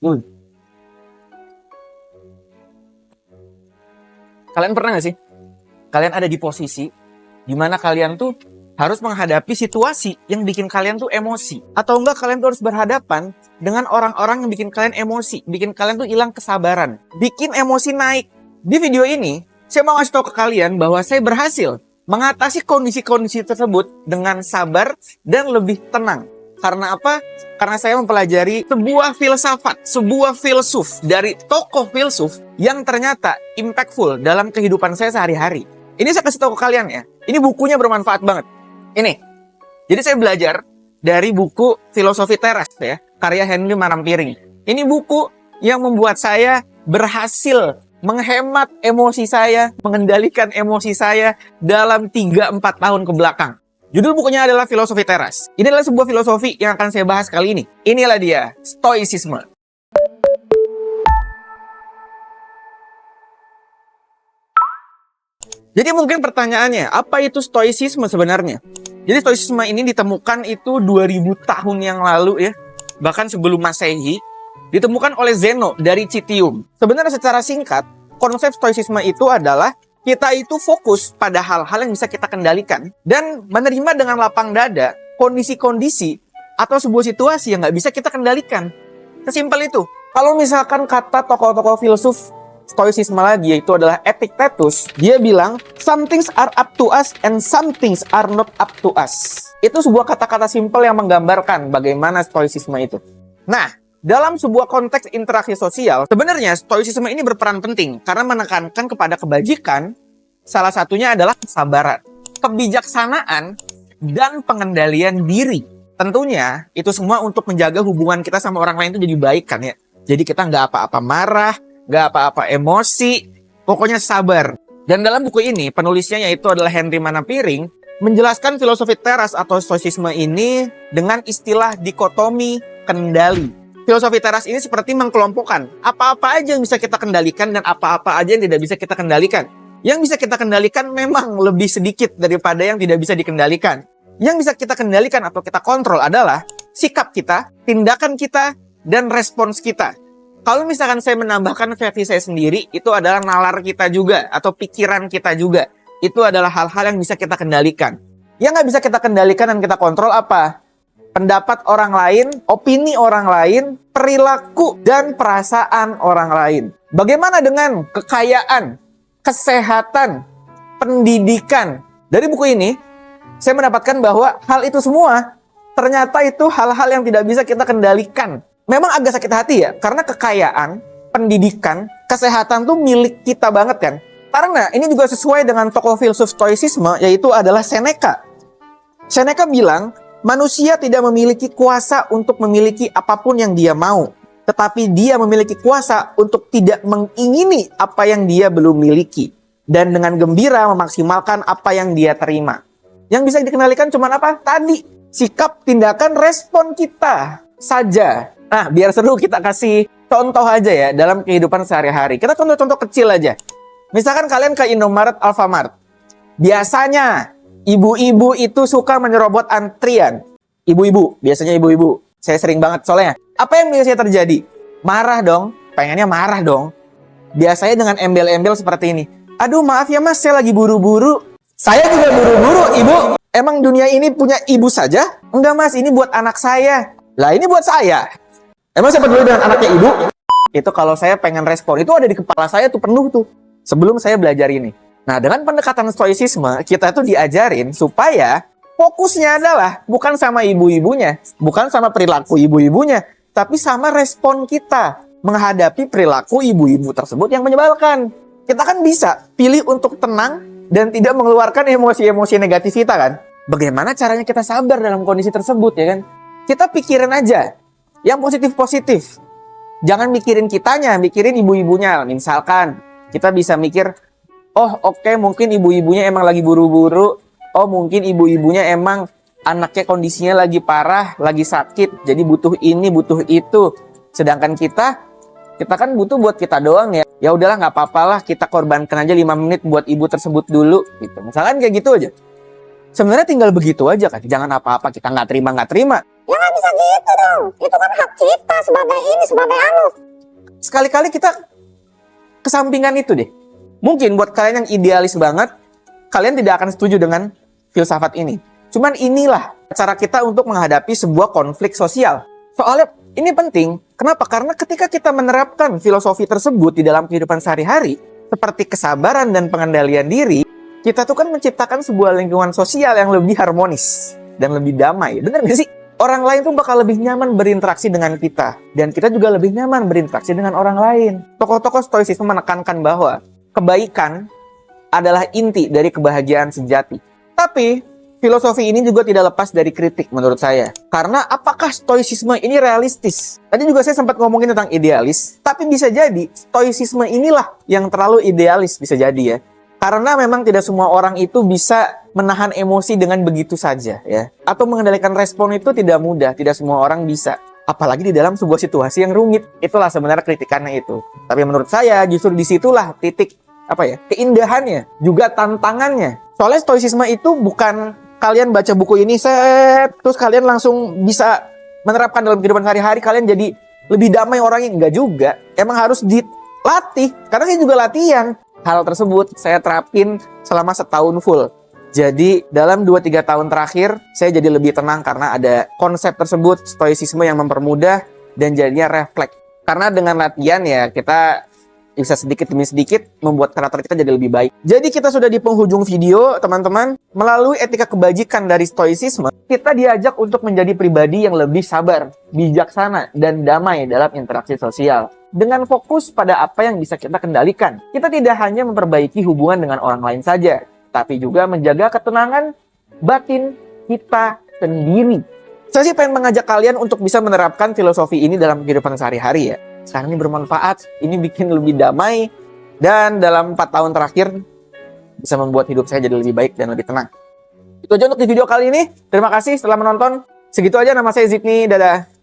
Hmm. Kalian pernah gak sih? Kalian ada di posisi dimana kalian tuh harus menghadapi situasi yang bikin kalian tuh emosi. Atau enggak kalian tuh harus berhadapan dengan orang-orang yang bikin kalian emosi. Bikin kalian tuh hilang kesabaran. Bikin emosi naik. Di video ini, saya mau ngasih tahu ke kalian bahwa saya berhasil mengatasi kondisi-kondisi tersebut dengan sabar dan lebih tenang. Karena apa? Karena saya mempelajari sebuah filsafat, sebuah filsuf dari tokoh filsuf yang ternyata impactful dalam kehidupan saya sehari-hari. Ini saya kasih tahu ke kalian ya. Ini bukunya bermanfaat banget. Ini. Jadi saya belajar dari buku Filosofi Teras ya, karya Henry Manampiring. Ini buku yang membuat saya berhasil menghemat emosi saya, mengendalikan emosi saya dalam 3-4 tahun ke belakang. Judul bukunya adalah Filosofi Teras. Ini adalah sebuah filosofi yang akan saya bahas kali ini. Inilah dia, Stoicisme. Jadi mungkin pertanyaannya, apa itu Stoicisme sebenarnya? Jadi Stoicisme ini ditemukan itu 2000 tahun yang lalu ya. Bahkan sebelum Masehi. Ditemukan oleh Zeno dari Citium. Sebenarnya secara singkat, konsep Stoicisme itu adalah kita itu fokus pada hal-hal yang bisa kita kendalikan. Dan menerima dengan lapang dada kondisi-kondisi atau sebuah situasi yang nggak bisa kita kendalikan. Sesimpel itu. Kalau misalkan kata tokoh-tokoh filsuf Stoicisme lagi, yaitu adalah Epictetus, dia bilang, some things are up to us and some things are not up to us. Itu sebuah kata-kata simpel yang menggambarkan bagaimana Stoicisme itu. Nah, dalam sebuah konteks interaksi sosial, sebenarnya Stoicisme ini berperan penting karena menekankan kepada kebajikan, salah satunya adalah kesabaran, kebijaksanaan, dan pengendalian diri. Tentunya, itu semua untuk menjaga hubungan kita sama orang lain itu jadi baik kan ya. Jadi kita nggak apa-apa marah, nggak apa-apa emosi, pokoknya sabar. Dan dalam buku ini, penulisnya yaitu adalah Henry Manampiring, menjelaskan filosofi teras atau stoicisme ini dengan istilah dikotomi kendali. Filosofi teras ini seperti mengkelompokkan apa-apa aja yang bisa kita kendalikan dan apa-apa aja yang tidak bisa kita kendalikan. Yang bisa kita kendalikan memang lebih sedikit daripada yang tidak bisa dikendalikan. Yang bisa kita kendalikan atau kita kontrol adalah sikap kita, tindakan kita, dan respons kita. Kalau misalkan saya menambahkan versi saya sendiri, itu adalah nalar kita juga, atau pikiran kita juga. Itu adalah hal-hal yang bisa kita kendalikan. Yang nggak bisa kita kendalikan dan kita kontrol apa? Pendapat orang lain, opini orang lain, perilaku dan perasaan orang lain. Bagaimana dengan kekayaan, kesehatan, pendidikan? Dari buku ini, saya mendapatkan bahwa hal itu semua ternyata itu hal-hal yang tidak bisa kita kendalikan. Memang agak sakit hati ya, karena kekayaan, pendidikan, kesehatan tuh milik kita banget kan. Karena ini juga sesuai dengan tokoh filsuf stoicisme, yaitu adalah Seneca. Seneca bilang, manusia tidak memiliki kuasa untuk memiliki apapun yang dia mau. Tetapi dia memiliki kuasa untuk tidak mengingini apa yang dia belum miliki. Dan dengan gembira memaksimalkan apa yang dia terima. Yang bisa dikendalikan cuma apa? Tadi, sikap, tindakan, respon kita saja. Nah, biar seru kita kasih contoh aja ya dalam kehidupan sehari-hari. Kita contoh-contoh kecil aja. Misalkan kalian ke Indomaret, Alfamart. Biasanya ibu-ibu itu suka menyerobot antrian. Ibu-ibu, biasanya ibu-ibu. Saya sering banget soalnya. Apa yang biasanya terjadi? Marah dong. Pengennya marah dong. Biasanya dengan embel-embel seperti ini. Aduh maaf ya mas, saya lagi buru-buru. Saya juga buru-buru, ibu. Emang dunia ini punya ibu saja? Enggak mas, ini buat anak saya. Lah ini buat saya. Emang saya peduli dengan anaknya ibu? Itu kalau saya pengen respon. Itu ada di kepala saya tuh penuh tuh. Sebelum saya belajar ini. Nah, dengan pendekatan stoicisme, kita tuh diajarin supaya fokusnya adalah bukan sama ibu-ibunya, bukan sama perilaku ibu-ibunya, tapi sama respon kita menghadapi perilaku ibu-ibu tersebut yang menyebalkan. Kita kan bisa pilih untuk tenang dan tidak mengeluarkan emosi-emosi negatif kita kan. Bagaimana caranya kita sabar dalam kondisi tersebut ya kan? Kita pikirin aja yang positif-positif. Jangan mikirin kitanya, mikirin ibu-ibunya. Misalkan kita bisa mikir, oh oke, mungkin ibu-ibunya emang lagi buru-buru. Oh mungkin ibu-ibunya emang anaknya kondisinya lagi parah, lagi sakit. Jadi butuh ini, butuh itu. Sedangkan kita kan butuh buat kita doang ya. Ya udahlah nggak apa-apalah, kita korbankan aja 5 menit buat ibu tersebut dulu. Gitu. Misalkan kayak gitu aja. Sebenarnya tinggal begitu aja kan. Jangan apa-apa, kita nggak terima. Ya nggak bisa gitu dong. Itu kan hak kita sebagai ini, sebagai anu. Sekali-kali kita kesampingan itu deh. Mungkin buat kalian yang idealis banget, kalian tidak akan setuju dengan filsafat ini. Cuman inilah cara kita untuk menghadapi sebuah konflik sosial. Soalnya ini penting. Kenapa? Karena ketika kita menerapkan filosofi tersebut di dalam kehidupan sehari-hari, seperti kesabaran dan pengendalian diri, kita tuh kan menciptakan sebuah lingkungan sosial yang lebih harmonis dan lebih damai. Bener gak sih? Orang lain tuh bakal lebih nyaman berinteraksi dengan kita. Dan kita juga lebih nyaman berinteraksi dengan orang lain. Tokoh-tokoh stoicisme menekankan bahwa kebaikan adalah inti dari kebahagiaan sejati. Tapi, filosofi ini juga tidak lepas dari kritik menurut saya. Karena apakah stoicisme ini realistis? Tadi juga saya sempat ngomongin tentang idealis. Tapi bisa jadi, stoicisme inilah yang terlalu idealis bisa jadi ya. Karena memang tidak semua orang itu bisa menahan emosi dengan begitu saja ya. Atau mengendalikan respon itu tidak mudah, tidak semua orang bisa. Apalagi di dalam sebuah situasi yang rumit. Itulah sebenarnya kritikannya itu. Tapi menurut saya justru disitulah titik keindahannya, juga tantangannya. Soalnya stoicisme itu bukan kalian baca buku ini terus kalian langsung bisa menerapkan dalam kehidupan sehari-hari, kalian jadi lebih damai orangnya. Enggak juga. Emang harus dilatih. Karena saya juga latihan. Hal tersebut saya terapin selama setahun full. Jadi dalam 2-3 tahun terakhir saya jadi lebih tenang karena ada konsep tersebut, stoicisme yang mempermudah dan jadinya refleks. Karena dengan latihan ya kita bisa sedikit demi sedikit membuat karakter kita jadi lebih baik. Jadi kita sudah di penghujung video teman-teman. Melalui etika kebajikan dari stoicisme, kita diajak untuk menjadi pribadi yang lebih sabar, bijaksana, dan damai dalam interaksi sosial. Dengan fokus pada apa yang bisa kita kendalikan. Kita tidak hanya memperbaiki hubungan dengan orang lain saja, tapi juga menjaga ketenangan batin kita sendiri. Saya sih pengen mengajak kalian untuk bisa menerapkan filosofi ini dalam kehidupan sehari-hari ya. Sekarang ini bermanfaat, ini bikin lebih damai, dan dalam 4 tahun terakhir bisa membuat hidup saya jadi lebih baik dan lebih tenang. Itu aja untuk di video kali ini. Terima kasih setelah menonton. Segitu aja, nama saya Zidni, dadah.